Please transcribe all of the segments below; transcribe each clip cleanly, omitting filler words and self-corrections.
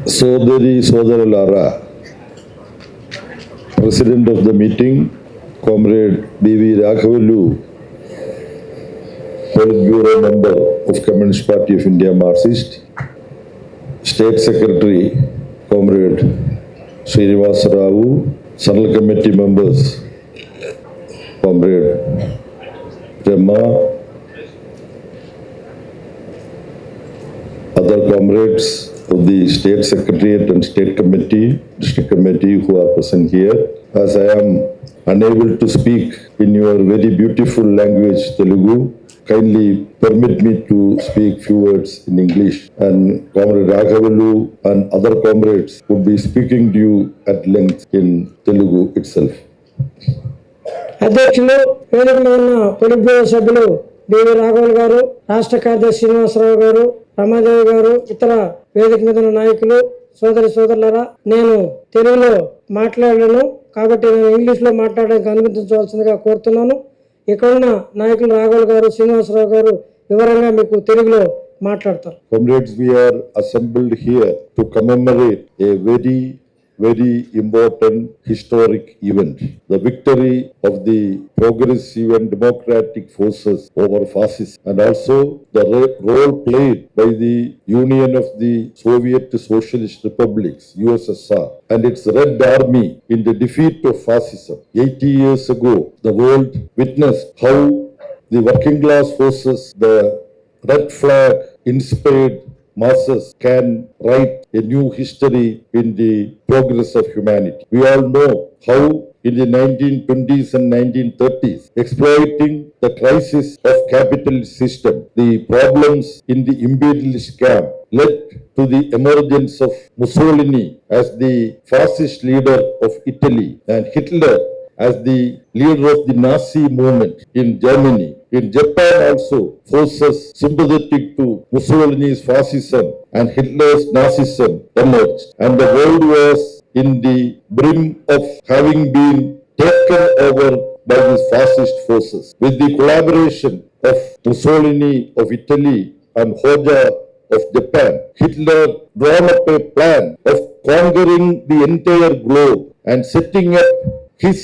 Sodari Sodaralara, President of the meeting, Comrade B.V. Raghavallu, Politburo member of Communist Party of India, Marxist, State Secretary, Comrade Srinivasa Rao, Central Committee members, Comrade Brahma, other comrades of the State Secretariat and State Committee, District Committee who are present here. As I am unable to speak in your very beautiful language, Telugu, kindly permit me to speak few words in English. And Comrade Raghavallu and other comrades would be speaking to you at length in Telugu itself. అధ్యక్షులు వేదిక మీద ఉన్న politburo సభ్యులు BV రాఘవల్ గారు, రాష్ట్ర కార్యదర్శి శ్రీనివాసరావు గారు, రమాదేవి గారు, ఇతర వేదిక మీద ఉన్న నాయకులు, సోదరులారా, నేను తెలుగులో మాట్లాడలేను కాబట్టి నేను ఇంగ్లీష్ లో మాట్లాడడానికి అనుమతించవలసిందిగా కోరుతున్నాను. ఇక్కడున్న నాయకులు రాఘవల్ గారు, శ్రీనివాసరావు గారు వివరంగా మీకు తెలుగులో మాట్లాడతారు. Comrades, we are assembled here to commemorate a very important historic event, the victory of the progressive and democratic forces over fascism, and also the role played by the Union of the Soviet Socialist Republics, USSR, and its Red Army in the defeat of fascism. 80 years ago, the world witnessed how the working class forces, the red flag inspired masses can write a new history in the progress of humanity. We all know how in the 1920s and 1930s, exploiting the crisis of capitalist system, the problems in the imperialist camp led to the emergence of Mussolini as the fascist leader of Italy and Hitler as the leader of the Nazi movement in Germany. In Japan also, forces sympathetic to Mussolini's fascism and Hitler's Nazism emerged, and the world was in the brim of having been taken over by these fascist forces. With the collaboration of Mussolini of Italy and Hoja of Japan, Hitler drawn up a plan of conquering the entire globe and setting up his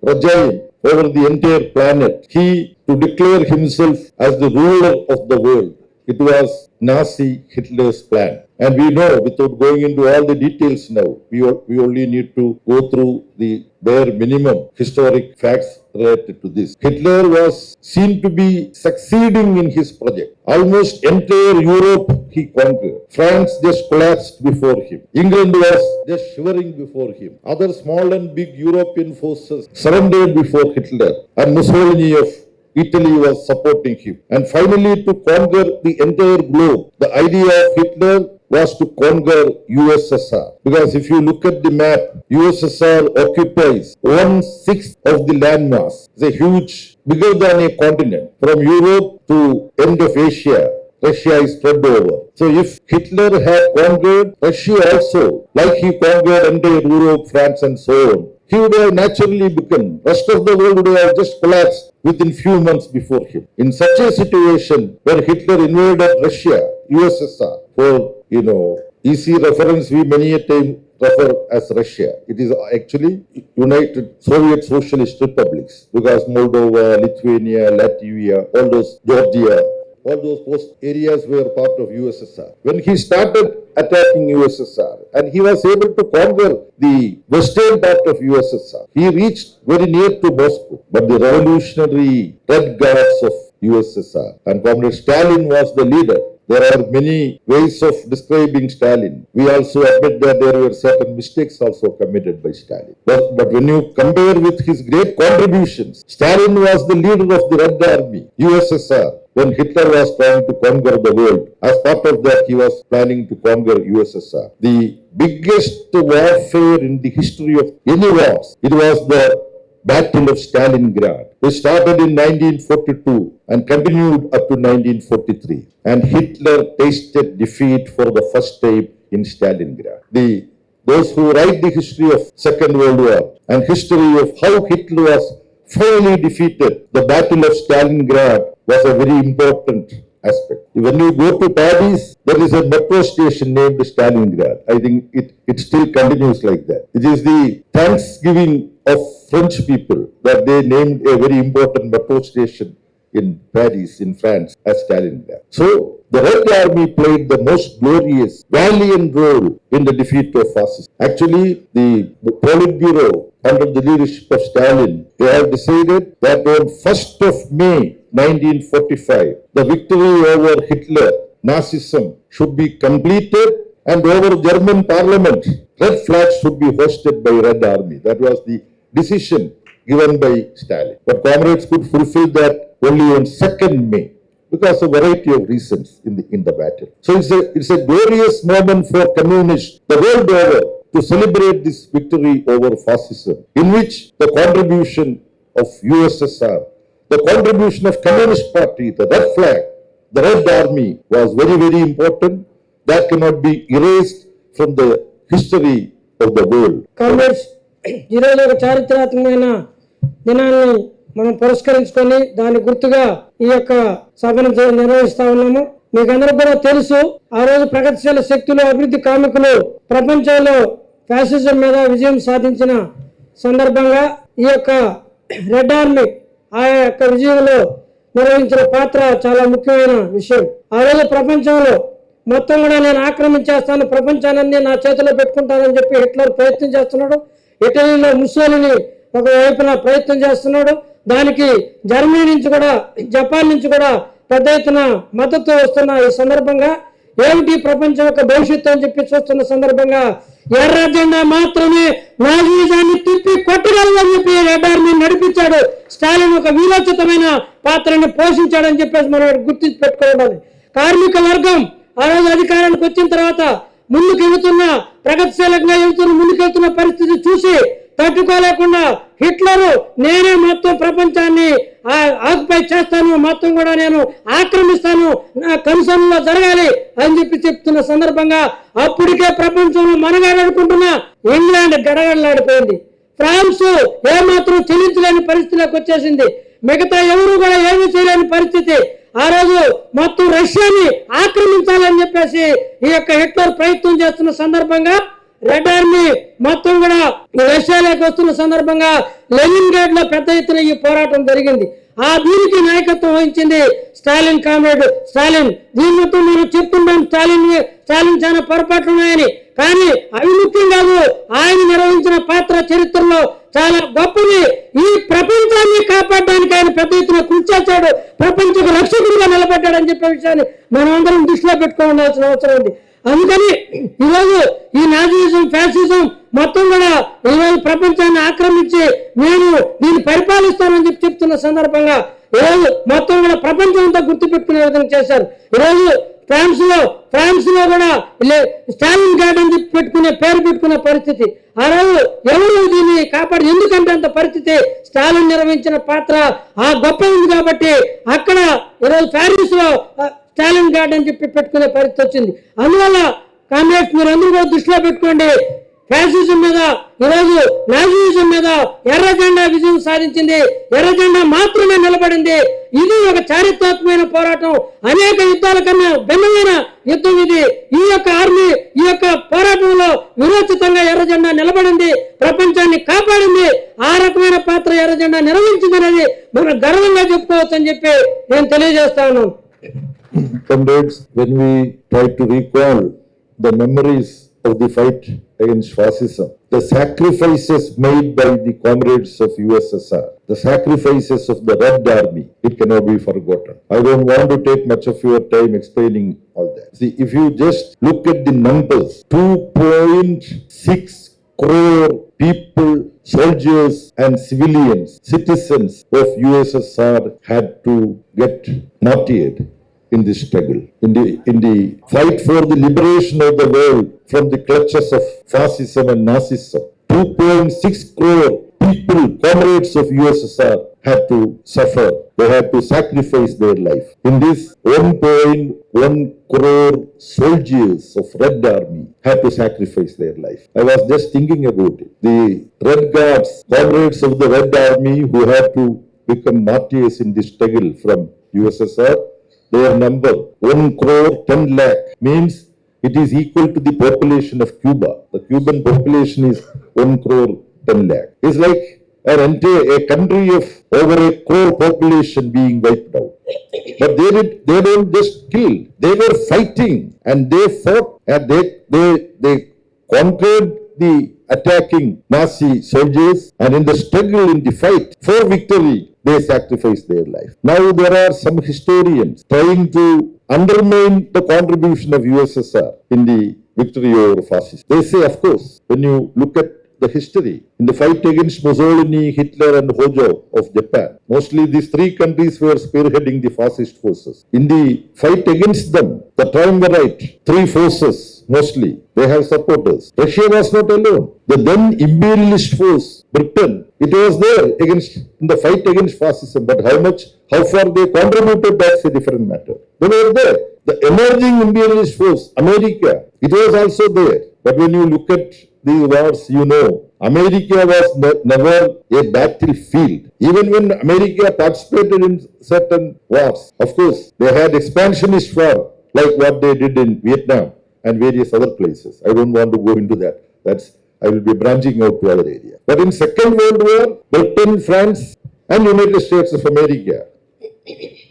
regime over the entire planet. He to declare himself as the ruler of the world. It was Nazi Hitler's plan. And we know, without going into all the details now, we only need to go through the bare minimum historic facts related to this. Hitler was seen to be succeeding in his project. Almost entire Europe he conquered. France just collapsed before him. England was just shivering before him. Other small and big European forces surrendered before Hitler, and Mussolini of Italy was supporting him. And finally, to conquer the entire globe, the idea of Hitler was to conquer USSR. Because if you look at the map, USSR occupies 1/6 of the landmass. It's a huge, bigger than a continent. From Europe to end of Asia, Russia is spread over. So if Hitler had conquered Russia also, like he conquered entire Europe, France and so on, he would have naturally become, rest of the world would have just collapsed within few months before him. In such a situation where Hitler invaded Russia, USSR, for, easy reference, we many a time refer as Russia. It is actually United Soviet Socialist Republics, because Moldova, Lithuania, Latvia, all those, Georgia, all those post areas were part of USSR. When he started attacking USSR and he was able to conquer the western part of USSR, he reached very near to Moscow. But the revolutionary Red Guards of USSR and Comrade Stalin was the leader. There are many ways of describing Stalin. We also admit that there were certain mistakes also committed by Stalin. But when you compare with his great contributions, Stalin was the leader of the Red Army, USSR, when Hitler was trying to conquer the world. As part of that, he was planning to conquer USSR. The biggest warfare in the history of any wars, it was the Battle of Stalingrad, which started in 1942 and continued up to 1943. And Hitler tasted defeat for the first time in Stalingrad. Those who write the history of Second World War and history of how Hitler was finally defeated, the Battle of Stalingrad was a very important aspect. When you go to Paris, there is a metro station named Stalingrad. I think it still continues like that. It is the thanksgiving of French people that they named a very important metro station in Paris, in France, as Stalingrad. So, the Red Army played the most glorious, valiant role in the defeat of fascism. Actually, the Politburo, under the leadership of Stalin, they have decided that on 1st of May 1945, the victory over Hitler, Nazism, should be completed, and over German parliament, red flags should be hoisted by Red Army. That was the decision given by Stalin. But comrades could fulfill that only on 2nd May because of a variety of reasons in the battle. So it's a glorious moment for communists the world over to celebrate this victory over fascism, in which the contribution of USSR, the contribution of Communist Party, the Red Flag, the Red Army was very, very important. That cannot be erased from the history of the world. Congress ఈరోజు ఒక చారిత్రాత్మకమైన దినాన్ని మనం పురస్కరించుకొని దాని గుర్తుగా ఈ యొక్క సభను నిర్వహిస్తా ఉన్నాము. మీకందరూ కూడా తెలుసు, ఆ రోజు ప్రగతిశీల శక్తులు, అభివృద్ధి కామికులు ప్రపంచంలో ఫ్యాసిజం మీద విజయం సాధించిన సందర్భంగా ఈ యొక్క రెడ్ ఆర్మీ ఆ యొక్క విజయంలో నిర్వహించిన పాత్ర చాలా ముఖ్యమైన విషయం. ఆ రోజు ప్రపంచంలో మొత్తం కూడా నేను ఆక్రమించేస్తాను, ప్రపంచాన్ని నా చేతిలో పెట్టుకుంటానని చెప్పి హిట్లర్ ప్రయత్నం చేస్తున్నాడు. ఇటలీలో ముస్సోలిని ఒక వైపున ప్రయత్నం చేస్తున్నాడు. దానికి జర్మనీ నుంచి కూడా, జపాన్ నుంచి కూడా పెద్ద ఎత్తున మద్దతు వస్తున్న ఈ సందర్భంగా ఏమిటి ప్రపంచం యొక్క భవిష్యత్తు అని చెప్పి చూస్తున్న సందర్భంగా ఎర్ర జెండా మాత్రమే నాజీజాన్ని తిప్పి కొట్టగలదని చెప్పి రెడ్ ఆర్మీ నడిపించాడు. స్టాలిన్ ఒక వీరోచితమైన పాత్రని పోషించాడని చెప్పేసి మనం గుర్తించి పెట్టుకోవాలి. కార్మిక వర్గం ఆ రోజు అధికారానికి వచ్చిన తర్వాత ప్రగతిశీలంగా ముందుకెళ్తున్న పరిస్థితి చూసి తట్టుకోలేకుండా హిట్లరు నేనే మొత్తం ప్రపంచాన్ని ఆక్యుపై చేస్తాను, మొత్తం కూడా నేను ఆక్రమిస్తాను, నా కన్సర్న్లో జరగాలి అని చెప్పి చెప్తున్న సందర్భంగా అప్పటికే ప్రపంచంలో మనగాడనుకుంటున్న ఇంగ్లాండ్ గడగడలాడిపోయింది. ఫ్రాన్స్ ఏమాత్రం చెల్లించలేని పరిస్థితిలోకి వచ్చేసింది. మిగతా ఎవరు కూడా ఏమీ చేయలేని పరిస్థితి. ఆ రోజు మొత్తం రష్యాని ఆక్రమించాలని చెప్పేసి ఈ యొక్క హిట్లర్ ప్రయత్నం చేస్తున్న సందర్భంగా రెడ్ ఆర్మీ మొత్తం కూడా రష్యాలోకి వస్తున్న సందర్భంగా లెనిన్గ్రాడ్ లో పెద్ద ఎత్తున ఈ పోరాటం జరిగింది. ఆ దీనికి నాయకత్వం వహించింది స్టాలిన్, కామ్రేడ్ స్టాలిన్. దీని మొత్తం మనం చెప్తున్నాం స్టాలిన్ చాలా పొరపాట్లు ఉన్నాయని, కానీ అవి ముఖ్యం కాదు. ఆయన నిర్వహించిన పాత్ర చరిత్రలో చాలా గొప్పది. ఈ ప్రపంచాన్ని కాపాడడానికి ఆయన పెద్ద ఎత్తున కృషి చేశాడు, ప్రపంచకు రక్షకుడిగా నిలబడ్డాడని చెప్పే విషయాన్ని మనం అందరం దృష్టిలో పెట్టుకోవాల్సిన అవసరం ఉంది. అందుకని ఈరోజు ఈ నాజీజం, ఫ్యాసిజం మొత్తం కూడా ఈరోజు ప్రపంచాన్ని ఆక్రమించి నేను దీన్ని పరిపాలిస్తానని చెప్పి చెప్తున్న సందర్భంగా ఈరోజు మొత్తం కూడా ప్రపంచం అంతా గుర్తుపెట్టుకునే విధంగా చేశారు. ఈరోజు ఫ్రాన్స్ లో కూడా స్టాలిన్ గార్డ్ అని చెప్పి పేరు పెట్టుకునే పరిస్థితి. ఆ రోజు ఎవరు దీన్ని కాపాడు, ఎందుకంటే అంత పరిస్థితి స్టాలిన్ నిర్వహించిన పాత్ర ఆ గొప్ప ఉంది కాబట్టి అక్కడ ఈరోజు ప్యారిస్ లో స్టాలిన్ గార్డ్ అని చెప్పి పెట్టుకునే పరిస్థితి వచ్చింది. అందువల్ల కామ్రేడ్స్ మీరు అందరూ కూడా దృష్టిలో పెట్టుకోండి. ఫ్యాసిజం మీద ఈరోజు నాజీజం మీద ఎర్ర జెండా విజయం సాధించింది, ఎర్ర జెండా మాత్రమే నిలబడింది. ఇది ఒక చారిత్రాత్మకమైన పోరాటం, అనేక యుద్ధాల కన్నా భిన్నమైన యుద్ధం ఇది. ఈ యొక్క ఆర్మీ ఈ యొక్క పోరాటంలో విరోచితంగా ఎర్ర జెండా నిలబడింది, ప్రపంచాన్ని కాపాడింది. ఆ రకమైన పాత్ర ఎర్ర జెండా నిర్వహించింది అనేది మనం గర్వంగా చెప్పుకోవచ్చు అని చెప్పి నేను తెలియజేస్తా ఉన్నాను. Comrades, when we try to recall the memories of the fight against fascism, the sacrifices made by the comrades of USSR, the sacrifices of the Red Army, it cannot be forgotten. I don't want to take much of your time explaining all that. See, if you just look at the numbers, 2.6 crore people, soldiers and civilians, citizens of USSR had to get martyred in this struggle, in the fight for the liberation of the world from the clutches of fascism and Nazism. 2.6 crore people, comrades of USSR, had to suffer. They had to sacrifice their life. In this, 1.1 crore soldiers of Red Army had to sacrifice their life. I was just thinking about it. The Red Guards, comrades of the Red Army who had to become martyrs in this struggle from USSR, their number 1 crore 10 lakh means it is equal to the population of Cuba. The Cuban population is 1 crore 10 lakh. It's like a country of over a crore population being wiped out. But they don't just kill. They were fighting and they fought and they conquered the attacking Nazi soldiers, and in the struggle, in the fight for victory, they sacrificed their life. Now there are some historians trying to undermine the contribution of USSR in the victory over fascism. They say, of course, when you look at the history, in the fight against Mussolini, Hitler and Hojo of Japan, mostly these three countries were spearheading the fascist forces. In the fight against them, the triumvirate, three forces mostly, they have supporters. Russia was not alone. The then imperialist force, Britain, it was there in the fight against fascism, but how far they contributed, that's a different matter. They were there. The emerging imperialist force, America, it was also there. But when you look at these wars, you know, America was never a battlefield. Even when America participated in certain wars, of course, they had expansionist war, like what they did in Vietnam and various other places. I don't want to go into that. I will be branching out to other areas. But in Second World War, Britain, France, and United States of America,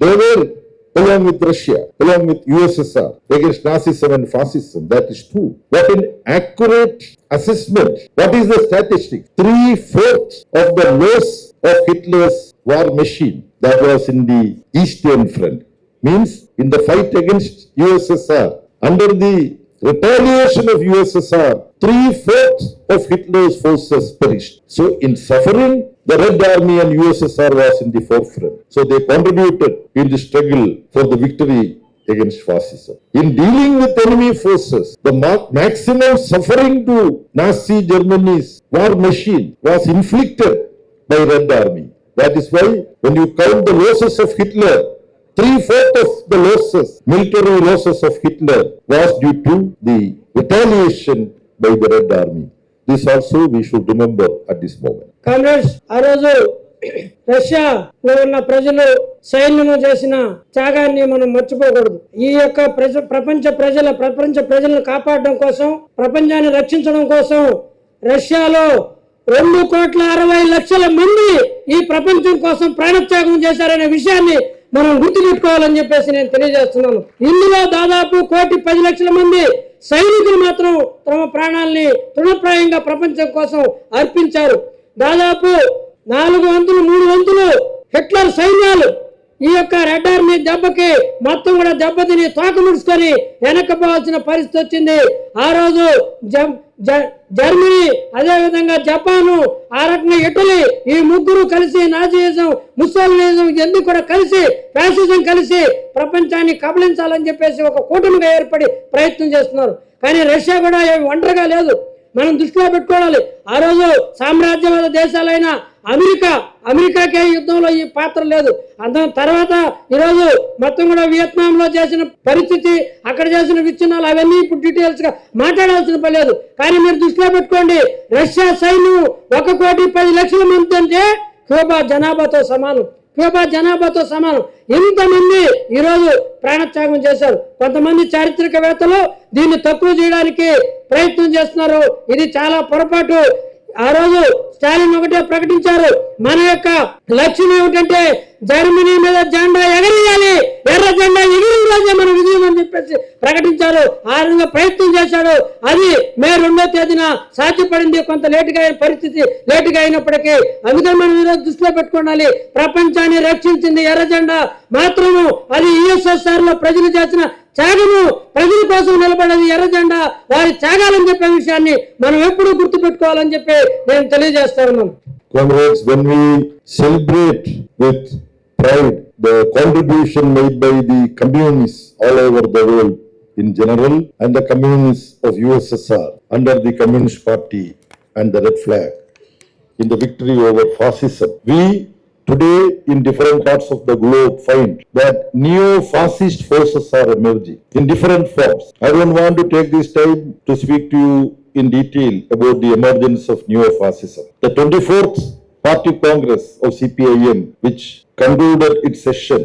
they were along with Russia, along with USSR, against Nazism and fascism. That is true. But in accurate assessment, what is the statistic? 3/4 of the loss of Hitler's war machine that was in the Eastern Front means in the fight against USSR, under the retaliation of USSR, 3/4 of Hitler's forces perished. So in suffering, the Red Army and USSR was in the forefront. So they contributed in the struggle for the victory against fascism. In dealing with enemy forces, the maximum suffering to Nazi Germany's war machine was inflicted by Red Army. That is why when you count the losses of Hitler, 3/4 of the losses, military losses of Hitler was due to the retaliation by the Red Army. This also we should remember at this moment. Congress ఆ రోజు రష్యాలో ఉన్న ప్రజలు సైన్యము చేసిన త్యాగాన్ని మనం మర్చిపోకూడదు. ఈ యొక్క ప్రపంచ ప్రజలను కాపాడడం కోసం, ప్రపంచాన్ని రక్షించడం కోసం రష్యాలో 2,60,00,000 మంది ఈ ప్రపంచం కోసం ప్రాణత్యాగం చేశారనే విషయాన్ని మనం గుర్తుపెట్టుకోవాలని చెప్పేసి నేను తెలియజేస్తున్నాను. ఇందులో దాదాపు 1,10,00,000 మంది సైనికులు మాత్రం తమ ప్రాణాలని తృణప్రాయంగా ప్రపంచం కోసం అర్పించారు. దాదాపు 4 వంతులు 3 వంతులు హిట్లర్ సైన్యాలు ఈ యొక్క రెడ్ ఆర్మీ దెబ్బకి మొత్తం కూడా దెబ్బతిని తోక ముడుచుకొని వెనక్కపోవాల్సిన పరిస్థితి వచ్చింది. ఆ రోజు జర్మనీ, అదే విధంగా జపాను, ఆ రకంగా ఇటలీ, ఈ ముగ్గురు కలిసి నాజీయిజం, ముస్సోలినిజం ఎందుకు కూడా కలిసి ఫ్యాసిజం కలిసి ప్రపంచాన్ని కబళించాలని చెప్పేసి ఒక కూటమిగా ఏర్పడి ప్రయత్నం చేస్తున్నారు. కానీ రష్యా కూడా ఒంటరిగా లేదు, మనం దృష్టిలో పెట్టుకోవాలి. ఆ రోజు సామ్రాజ్యవాద దేశాలైన అమెరికాకే యుద్ధంలో ఈ పాత్ర లేదు. దాని తర్వాత ఈరోజు మొత్తం కూడా వియత్నాంలో చేసిన పరిస్థితి, అక్కడ చేసిన విచ్ఛిన్నాలు అవన్నీ ఇప్పుడు డీటెయిల్స్ గా మాట్లాడాల్సిన పని లేదు. కానీ మీరు దృష్టిలో పెట్టుకోండి, రష్యా సైన్యం 1,10,00,000 మంది అంటే క్యూబా జనాభాతో సమానం. ఇంతమంది ఈరోజు ప్రాణత్యాగం చేశారు. కొంతమంది చారిత్రకవేత్తలు దీన్ని తక్కువ చేయడానికి ప్రయత్నం చేస్తున్నారు. ఇది చాలా పొరపాటు. ఆ రోజు స్టాలిన్ ఒకటే ప్రకటించారు, మన యొక్క లక్ష్యం ఏమిటంటే జర్మనీ మీద జెండా ఎగరేయాలి, ఎర్ర జెండా ఎగిరిన రోజే మన విజయం అని చెప్పేసి ప్రకటించారు. ఆ విధంగా ప్రయత్నం చేశాడు. అది మే 2వ తేదీన సాధ్యపడింది. కొంత లేటుగా అయినప్పటికీ అందుకని మనం ఈరోజు దృష్టిలో పెట్టుకోవాలి. ప్రపంచాన్ని రక్షించింది ఎర్ర జెండా మాత్రము. అది USSR లో ప్రజలు చేసిన త్యాగము, ప్రజల కోసం నిలబడేది ఎర్ర జెండా, వారి త్యాగాలని చెప్పే విషయాన్ని మనం ఎప్పుడూ గుర్తు పెట్టుకోవాలని చెప్పి నేను తెలియజేస్తా ఉన్నాను. Comrades, when we celebrate with pride the contribution made by the communists all over the world in general and the communists of USSR under the Communist Party and the Red Flag in the victory over fascism, we today in different parts of the globe find that neo-fascist forces are emerging in different forms. I don't want to take this time to speak to you in detail about the emergence of neo-fascism. The 24th Party Congress of CPIM, which concluded its session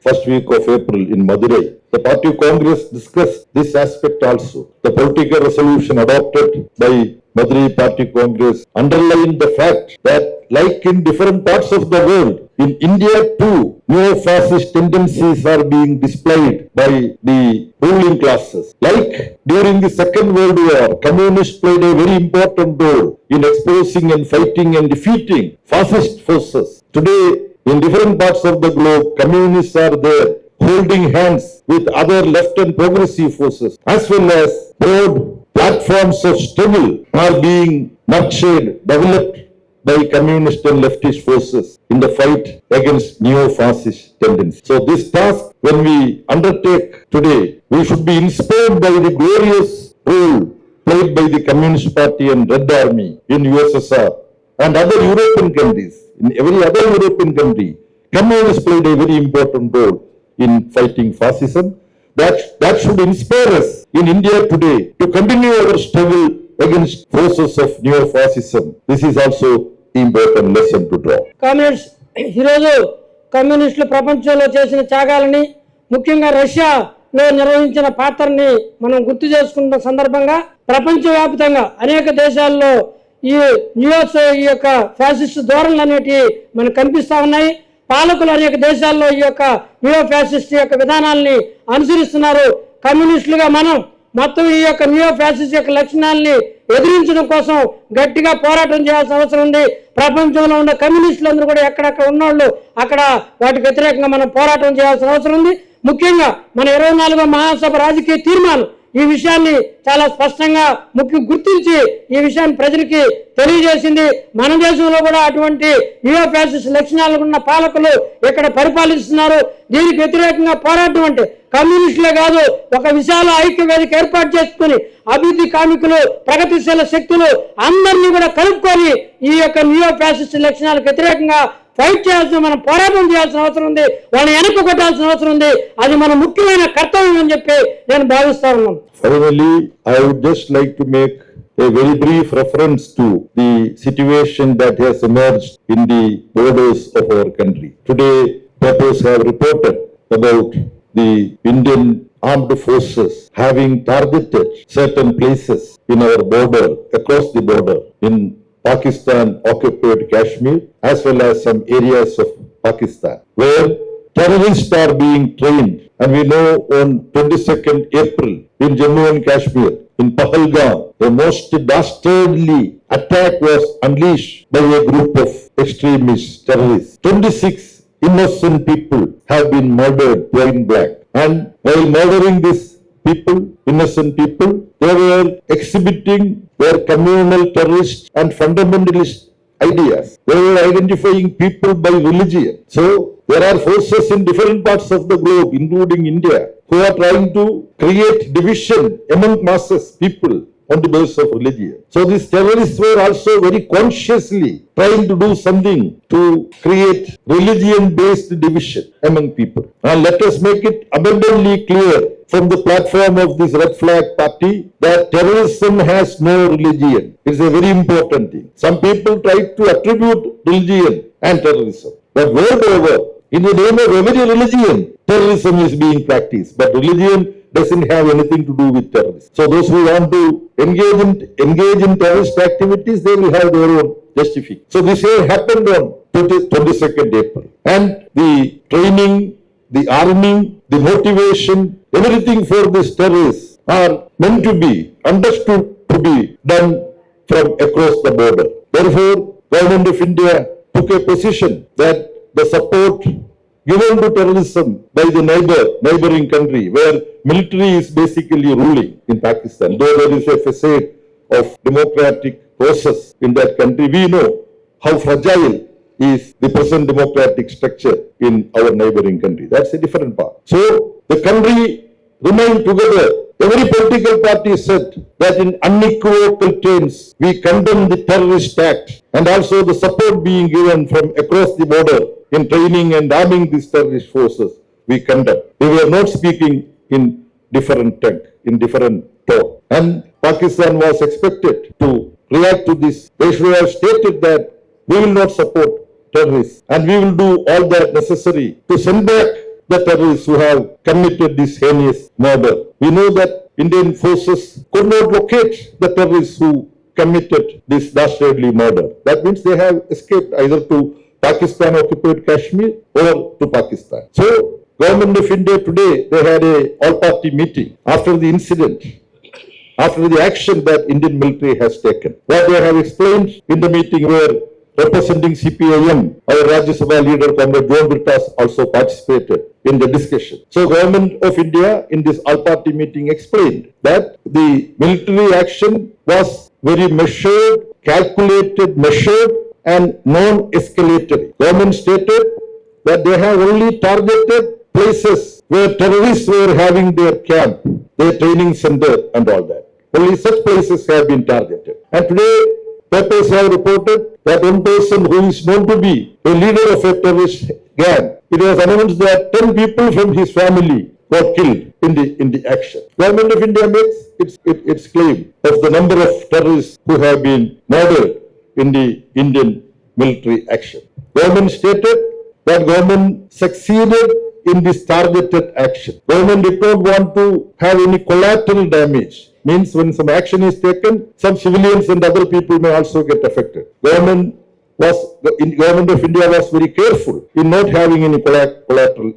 first week of April in Madurai. The party Congress discussed this aspect also. The political resolution adopted by Madurai Party Congress underlined the fact that, like in different parts of the world, in India too, neo-fascist tendencies are being displayed by the ruling classes. Like during the Second World War, communists played a very important role in exposing and fighting and defeating fascist forces. Today, in different parts of the globe, communists are there holding hands with other left and progressive forces, as well as broad platforms of struggle are being nurtured, developed by communist and leftist forces in the fight against neo-fascist tendencies. So this task, when we undertake today, we should be inspired by the glorious role played by the Communist Party and Red Army in USSR and other European countries. In every other European country, communists played a very important role in fighting fascism. That should inspire us in India today to continue our struggle against forces of neo-fascism. This is also important lesson to draw. Comrades, ఈరోజు కమ్యూనిస్టులు ప్రపంచంలో చేసిన త్యాగాలని, ముఖ్యంగా రష్యాలో నిర్వహించిన పాత్రని మనం గుర్తు చేసుకున్న సందర్భంగా ప్రపంచవ్యాప్తంగా అనేక దేశాల్లో ఈ ఈ యొక్క ఫ్యాసిస్ట్ ధోరణులు అనేటివి మనకు కనిపిస్తా ఉన్నాయి. పాలకులు అనేక దేశాల్లో ఈ యొక్క నియో ఫ్యాసిస్ట్ యొక్క విధానాలని అనుసరిస్తున్నారు. కమ్యూనిస్టులుగా మనం మొత్తం ఈ యొక్క నియో ఫ్యాసిస్ట్ యొక్క లక్షణాలని ఎదిరించడం కోసం గట్టిగా పోరాటం చేయాల్సిన అవసరం ఉంది. ప్రపంచంలో ఉన్న కమ్యూనిస్టులందరూ కూడా ఎక్కడెక్కడ ఉన్నోళ్ళు అక్కడ వాటికి వ్యతిరేకంగా మనం పోరాటం చేయాల్సిన అవసరం ఉంది. ముఖ్యంగా మన 24వ మహాసభ రాజకీయ తీర్మానం ఈ విషయాన్ని చాలా స్పష్టంగా గుర్తించి ఈ విషయాన్ని ప్రజలకి తెలియజేసింది. మన దేశంలో కూడా అటువంటి నియో ఫ్యాసిస్ట్ లక్షణాలు ఉన్న పాలకులు ఇక్కడ పరిపాలిస్తున్నారు. దీనికి వ్యతిరేకంగా పోరాటం అంటే కమ్యూనిస్టులే కాదు, ఒక విశాల ఐక్య వేదిక ఏర్పాటు చేసుకుని అభివృద్ధి కామికులు, ప్రగతిశీల శక్తులు అందరినీ కూడా కలుపుకొని ఈ యొక్క నియో ఫ్యాసిస్ట్ లక్షణాలకు వ్యతిరేకంగా ఫైట్ చేయాల్సిన, మనం పోరాటం చేయాల్సిన అవసరం ఉంది. వాళ్ళని వెనక్కి కొట్టాల్సిన అవసరం ఉంది. అది మన ముఖ్యమైన కర్తవ్యం అని చెప్పి నేను భావిస్తా ఉన్నాను. Finally, I would just like to make a very brief reference to the situation that has emerged in the borders of our country. Today, papers have reported about the Indian armed forces having targeted certain places in our border, across the border, in Pakistan occupied Kashmir, as well as some areas of Pakistan, where terrorists are being trained. And we know on 22nd April in Jammu and Kashmir, in Pahalgam, the most dastardly attack was unleashed by a group of extremist terrorists. 26 innocent people have been murdered point blank. And while murdering these people, innocent people, they were exhibiting their communal terrorist and fundamentalist ideas. They were identifying people by religion. So there are forces in different parts of the globe, including India, who are trying to create division among masses, people, on the basis of religion. So these terrorists were also very consciously trying to do something to create religion-based division among people. And let us make it abundantly clear from the platform of this red flag party that terrorism has no religion. It's a very important thing. Some people try to attribute religion and terrorism. But world over, in the name of every religion, terrorism is being practiced. But religion doesn't have anything to do with terrorism. So those who want to engage in terrorist activities, they will have their own justification. So this here happened on 22nd April. And the training, the arming, the motivation, everything for these terrorists are meant to be understood to be done from across the border. Therefore, Government of India took a position that the support given to terrorism by the neighboring country, where military is basically ruling in Pakistan, though there is a facade of democratic process in that country, we know how fragile is the present democratic structure in our neighboring country. That's a different part. So the country remained together. Every political party said that in unequivocal terms we condemn the terrorist act and also the support being given from across the border in training and arming these terrorist forces. We condemn. We were not speaking in different tongue, in different tone. And Pakistan was expected to react to this. They should have stated that we will not support terrorists, and we will do all that necessary to send back the terrorists who have committed this heinous murder. We know that Indian forces could not locate the terrorists who committed this dastardly murder. That means they have escaped either to Pakistan occupied Kashmir or to Pakistan. So, Government of India today, they had a all-party meeting after the incident, after the action that Indian military has taken. What they have explained in the meeting were representing CPIM, our Rajya Sabha leader, Comrade John Britas, also participated in the discussion. So, Government of India in this all-party meeting explained that the military action was very measured, calculated, measured, and non-escalatory. Government stated that they have only targeted places where terrorists were having their camp, their training center and all that. Only such places have been targeted. And today, papers have reported that one person who is known to be a leader of a terrorist gang, it was announced that 10 people from his family got killed in the action. Government of India makes its claim of the number of terrorists who have been murdered in the Indian military action. Government stated that government succeeded in this targeted action. Government did not want to have any collateral damage. Means when some action is taken, some civilians and other people may also get affected. Government of India was very careful in not having any collateral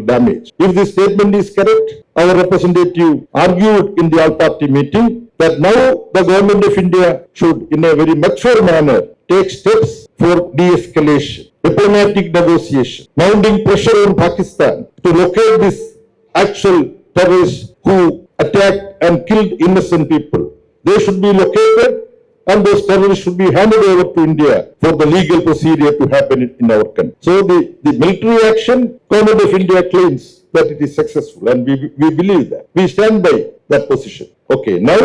damage. If this statement is correct, our representative argued in the all-party meeting that now the Government of India should, in a very mature manner, take steps for de-escalation, diplomatic negotiation, mounting pressure on Pakistan to locate these actual terrorists who attacked and killed innocent people. They should be located and those terrorists should be handed over to India for the legal procedure to happen in our country. So the military action, Government of India claims that it is successful and we believe that. We stand by that position. Okay, now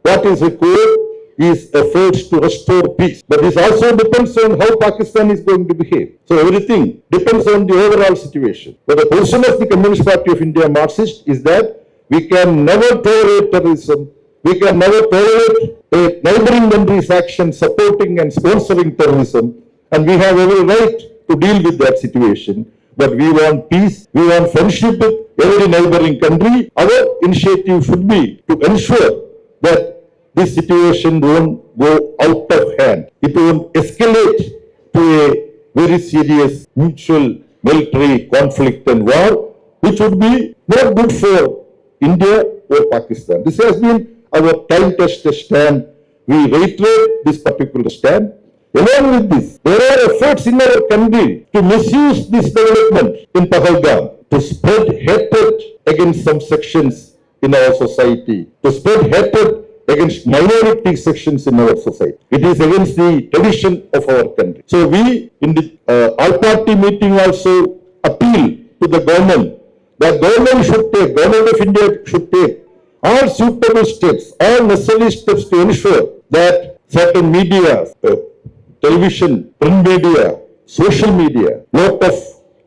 what is required is efforts to restore peace. But this also depends on how Pakistan is going to behave. So everything depends on the overall situation. But the position of the Communist Party of India, Marxist, is that we can never tolerate terrorism. We can never tolerate a neighboring country's action supporting and sponsoring terrorism. And we have every right to deal with that situation. But we want peace. We want friendship with every neighboring country. Our initiative should be to ensure that this situation won't go out of hand. It won't escalate to a very serious mutual military conflict and war, which would be not good for India or Pakistan. This has been our time-tested stand. We reiterate this particular stand. Along with this, there are efforts in our country to misuse this development in Pahalgam, to spread hatred against some sections in our society, to spread hatred against minority sections in our society. It is against the tradition of our country. So we, in the all-party meeting, also appeal to the government that Government of India should take all suitable steps, all necessary steps to ensure that certain media, television, print media, social media, lot of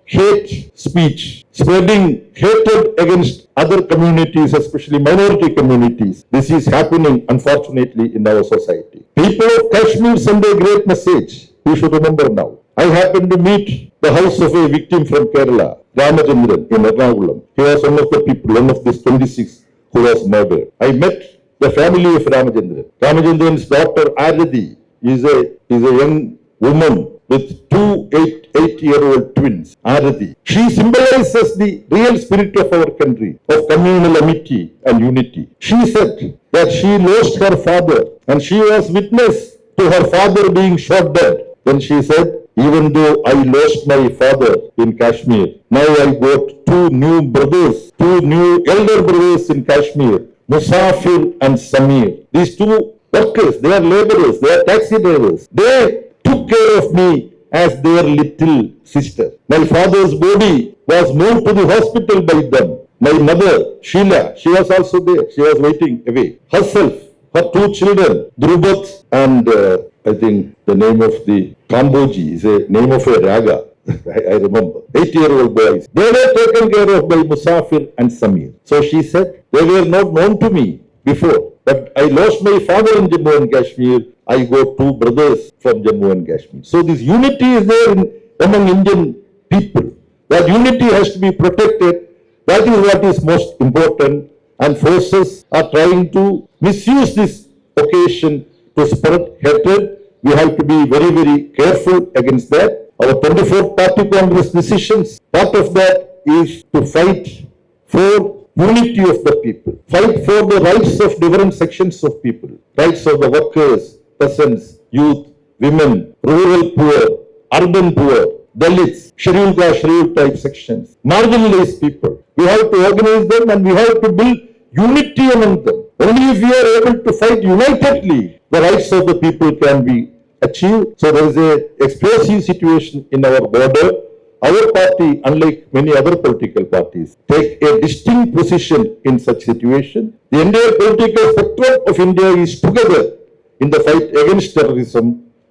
hate speech, spreading hatred against other communities, especially minority communities. This is happening, unfortunately, in our society. People of Kashmir send a great message. We should remember now. I happened to meet the house of a victim from Kerala, Ramachandran, in Ernakulam. He was one of the people, one of these 26 who was murdered. I met the family of Ramachandran. Ramachandran's daughter, Arati, is a young woman with two 8-year-old twins, Arati. She symbolizes the real spirit of our country, of communal amity and unity. She said that she lost her father and she was witness to her father being shot dead. Then she said, even though I lost my father in Kashmir, now I got two new elder brothers in Kashmir, Musafir and Samir. These two workers, they are laborers, they are taxi drivers. They took care of me as their little sister. My father's body was moved to the hospital by them. My mother, Sheila, she was also there. She was waiting away. Herself, her two children, Dhruvat and I think the name of the Kamboji is a name of a raga. I remember. 8-year-old boys. They were taken care of by Musafir and Samir. So she said, they were not known to me before. But I lost my father in Jammu and Kashmir. I got two brothers from Jammu and Kashmir. So this unity is there among Indian people. That unity has to be protected. That is what is most important. And forces are trying to misuse this occasion to spread hatred. We have to be very, very careful against that. Our 24th Party Congress decisions, part of that is to fight for unity of the people, fight for the rights of different sections of people, rights of the workers, peasants, youth, women, rural poor, urban poor, Dalits, scheduled caste, scheduled type sections, marginalized people. We have to organize them and we have to build unity among them. Only if we are able to fight unitedly, the rights of the people can be achieved. So there is a explosive situation in our border. Our party, unlike many other political parties, take a distinct position in such situation. The entire political spectrum of India is together in the fight against terrorism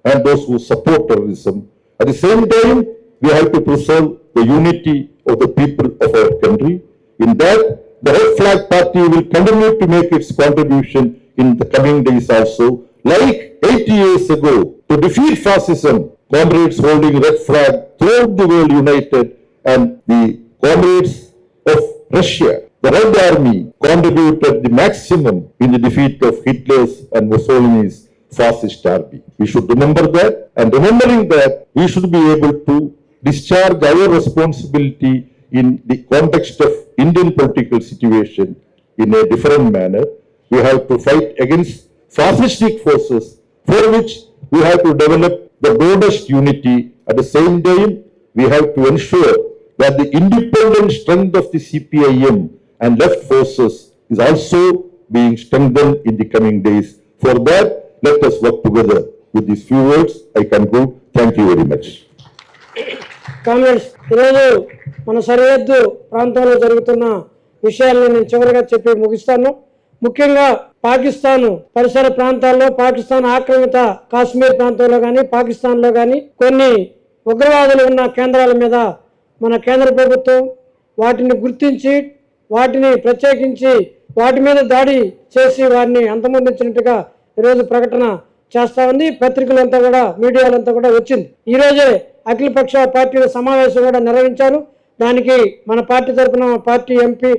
and those who support terrorism. At the same time, we have to preserve the unity of the people of our country. In that, the Red Flag Party will continue to make its contribution in the coming days also. Like 80 years ago, to defeat fascism, comrades holding red flag throughout the world united, and the comrades of Russia, the Red Army, contributed the maximum in the defeat of Hitler's and Mussolini's fascist army. We should remember that, and remembering that, we should be able to discharge our responsibility in the context of Indian political situation in a different manner. We have to fight against fascistic forces, for which we have to develop the broadest unity. At the same time, we have to ensure that the independent strength of the CPIM and left forces is also being strengthened in the coming days. For that, let us work together. With these few words, I conclude. Thank you very much. Comrades, ఈరోజు మన సరిహద్దు ప్రాంతంలో జరుగుతున్న విషయాలను నేను చివరిగా చెప్పి ముగిస్తాను. ముఖ్యంగా పాకిస్తాన్ పరిసర ప్రాంతాల్లో, పాకిస్తాన్ ఆక్రమిత కాశ్మీర్ ప్రాంతంలో కానీ, పాకిస్తాన్లో కానీ కొన్ని ఉగ్రవాదులు ఉన్న కేంద్రాల మీద మన కేంద్ర ప్రభుత్వం వాటిని గుర్తించి, వాటిని ప్రత్యేకించి వాటి మీద దాడి చేసి వారిని అంతమొందించినట్టుగా ఈరోజు ప్రకటన చేస్తా ఉంది. పత్రికలంతా కూడా, మీడియాలంతా కూడా వచ్చింది. ఈరోజే అఖిలపక్ష పార్టీల సమావేశం కూడా నిర్వహించారు. దానికి మన పార్టీ తరఫున party MP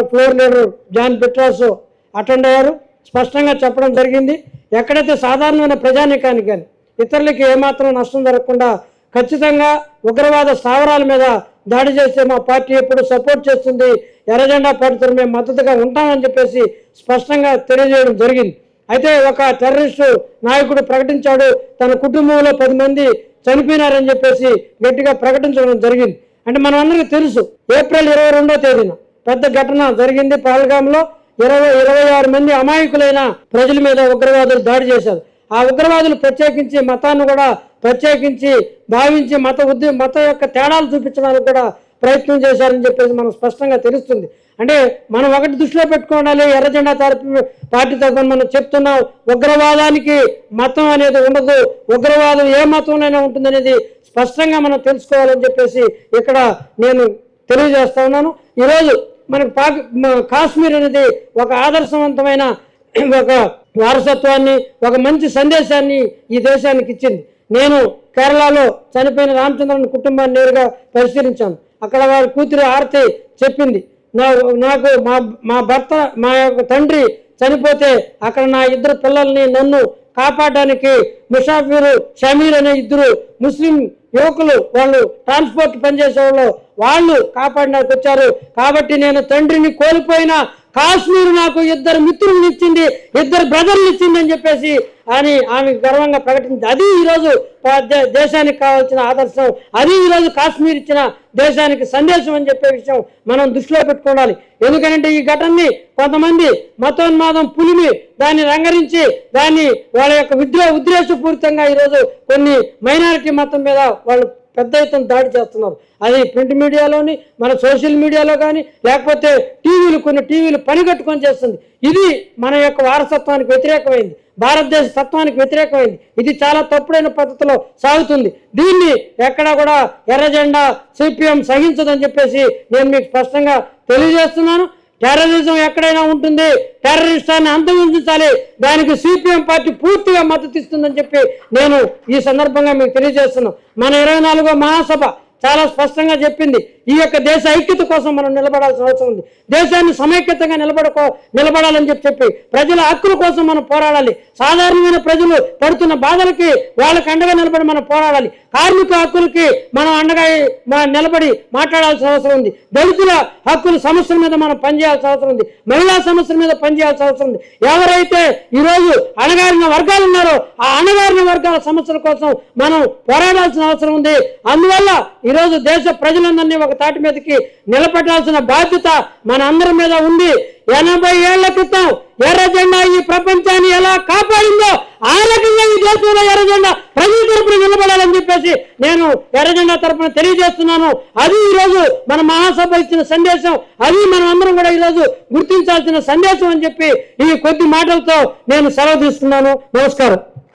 floor leader John Brittas attend అయ్యారు. స్పష్టంగా చెప్పడం జరిగింది, ఎక్కడైతే సాధారణమైన ప్రజానీకానికి కానీ ఇతరులకి ఏమాత్రం నష్టం జరగకుండా ఖచ్చితంగా ఉగ్రవాద స్థావరాల మీద దాడి చేస్తే మా పార్టీ ఎప్పుడు సపోర్ట్ చేస్తుంది, ఎర్రజెండా పార్టీతో మేము మద్దతుగా ఉంటామని చెప్పేసి స్పష్టంగా తెలియజేయడం జరిగింది. అయితే ఒక టెర్రరిస్టు నాయకుడు ప్రకటించాడు, తన కుటుంబంలో 10 మంది చనిపోయినారని చెప్పేసి గట్టిగా ప్రకటించడం జరిగింది. అంటే మనం అందరికీ తెలుసు, ఏప్రిల్ 22వ తేదీన పెద్ద ఘటన జరిగింది. పహల్గాంలో 26 మంది అమాయకులైన ప్రజల మీద ఉగ్రవాదులు దాడి చేశారు. ఆ ఉగ్రవాదులు ప్రత్యేకించి మతాన్ని కూడా ప్రత్యేకించి భావించి మత యొక్క తేడాలు చూపించడానికి కూడా ప్రయత్నం చేశారని చెప్పేసి మనం స్పష్టంగా తెలుస్తుంది. అంటే మనం ఒకటి దృష్టిలో పెట్టుకోవాలి, ఎర్రజెండా పార్టీ తరఫున మనం చెప్తున్నాం, ఉగ్రవాదానికి మతం అనేది ఉండదు, ఉగ్రవాదం ఏ మతంలోనే ఉంటుందనేది స్పష్టంగా మనం తెలుసుకోవాలని చెప్పేసి ఇక్కడ నేను తెలియజేస్తా ఉన్నాను. ఈరోజు మనకు కాశ్మీర్ అనేది ఒక ఆదర్శవంతమైన ఒక వారసత్వాన్ని, ఒక మంచి సందేశాన్ని ఈ దేశానికి ఇచ్చింది. నేను కేరళలో చనిపోయిన రామచంద్రన్ కుటుంబాన్ని నేరుగా పరిశీలించాను. అక్కడ వారి కూతురు ఆర్తి చెప్పింది, నాకు మా భర్త, మా యొక్క తండ్రి చనిపోతే అక్కడ నా 2 పిల్లల్ని నన్ను కాపాడడానికి ముషాఫిరు షమీర్ అనే 2 ముస్లిం యువకులు, వాళ్ళు ట్రాన్స్పోర్ట్ పనిచేసే వాళ్ళు కాపాడడానికి వచ్చారు. కాబట్టి నేను తండ్రిని కోల్పోయిన కాశ్మీర్ నాకు 2 మిత్రులను ఇచ్చింది, 2 బ్రదర్లు ఇచ్చింది అని చెప్పేసి అని ఆమె గర్వంగా ప్రకటించింది. అది ఈరోజు దేశానికి కావాల్సిన ఆదర్శం, అది ఈరోజు కాశ్మీర్ ఇచ్చిన దేశానికి సందేశం అని చెప్పే విషయం మనం దృష్టిలో పెట్టుకోవాలి. ఎందుకంటే ఈ ఘటనని కొంతమంది మతోన్మాదం పులిమి దాన్ని రంగరించి దాన్ని వాళ్ళ యొక్క ఉద్దేశపూరితంగా ఈరోజు కొన్ని మైనారిటీ మతం మీద వాళ్ళు పెద్ద ఎత్తున దాడి చేస్తున్నారు. అది ప్రింట్ మీడియాలోని, మన సోషల్ మీడియాలో కానీ, లేకపోతే కొన్ని టీవీలు పనిగట్టుకొని చేస్తుంది. ఇది మన యొక్క వారసత్వానికి వ్యతిరేకమైంది, భారతదేశ తత్వానికి వ్యతిరేకమైంది. ఇది చాలా తప్పుడైన పద్ధతిలో సాగుతుంది. దీన్ని ఎక్కడా కూడా ఎర్రజెండా CPIM సహించదని చెప్పేసి నేను మీకు స్పష్టంగా తెలియజేస్తున్నాను. టెర్రరిజం ఎక్కడైనా ఉంటుంది, టెర్రరిస్టాన్ని అంతమొందించాలి, దానికి సిపిఎం పార్టీ పూర్తిగా మద్దతు ఇస్తుందని చెప్పి నేను ఈ సందర్భంగా మీకు తెలియజేస్తున్నాను. మన 24వ మహాసభ చాలా స్పష్టంగా చెప్పింది, ఈ యొక్క దేశ ఐక్యత కోసం మనం నిలబడాల్సిన అవసరం ఉంది. దేశాన్ని సమైక్యతగా నిలబడాలని చెప్పి ప్రజల హక్కుల కోసం మనం పోరాడాలి. సాధారణమైన ప్రజలు పడుతున్న బాధలకి వాళ్ళకి అండగా నిలబడి మనం పోరాడాలి. కార్మిక హక్కులకి మనం అండగా నిలబడి మాట్లాడాల్సిన అవసరం ఉంది. దళితుల హక్కుల సమస్యల మీద మనం పనిచేయాల్సిన అవసరం ఉంది. మహిళా సమస్యల మీద పనిచేయాల్సిన అవసరం ఉంది. ఎవరైతే ఈరోజు అణగారిన వర్గాలు ఉన్నారో ఆ అణగారిన వర్గాల సమస్యల కోసం మనం పోరాడాల్సిన అవసరం ఉంది. అందువల్ల ఈరోజు దేశ ప్రజలందరినీ ఒక తాటి మీదకి నిలబెట్టాల్సిన బాధ్యత మన అందరి మీద ఉంది. 80 ఏళ్ల క్రితం ఎర్ర జెండా ఈ ప్రపంచాన్ని ఎలా కాపాడిందో ఆ రకంగా ఈ దేశంలో ఎర్ర జెండా ప్రజల తరపున నిలబడాలని చెప్పేసి నేను ఎర్ర జెండా తరపున తెలియజేస్తున్నాను. అది ఈరోజు మన మహాసభ ఇచ్చిన సందేశం, అది మనం అందరం కూడా ఈరోజు గుర్తించాల్సిన సందేశం అని చెప్పి ఈ కొద్ది మాటలతో నేను సెలవు తీసుకున్నాను. నమస్కారం.